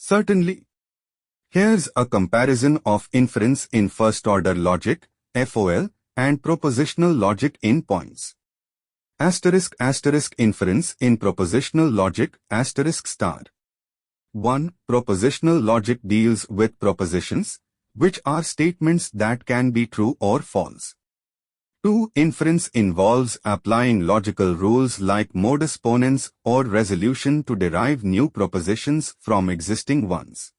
Certainly. Here's a comparison of inference in first-order logic, FOL, and propositional logic in points. *** inference in propositional logic ***. 1. Propositional logic deals with propositions, which are statements that can be true or false. 2. Inference involves applying logical rules like modus ponens or resolution to derive new propositions from existing ones.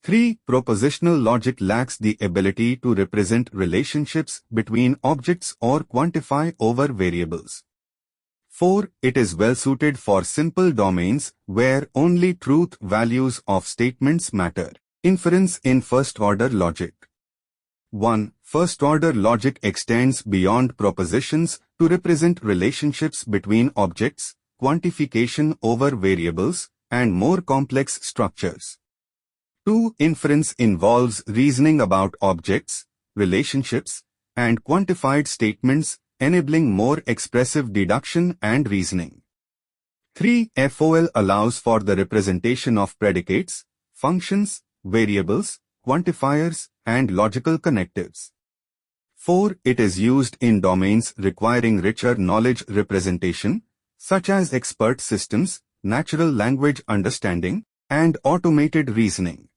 3. Propositional logic lacks the ability to represent relationships between objects or quantify over variables. 4. It is well suited for simple domains where only truth values of statements matter. Inference in first-order logic. 1. First-order logic extends beyond propositions to represent relationships between objects, quantification over variables, and more complex structures. 2. Inference involves reasoning about objects, relationships, and quantified statements, enabling more expressive deduction and reasoning. 3. FOL allows for the representation of predicates, functions, variables, quantifiers, and logical connectives. 4. It is used in domains requiring richer knowledge representation, such as expert systems, natural language understanding, and automated reasoning.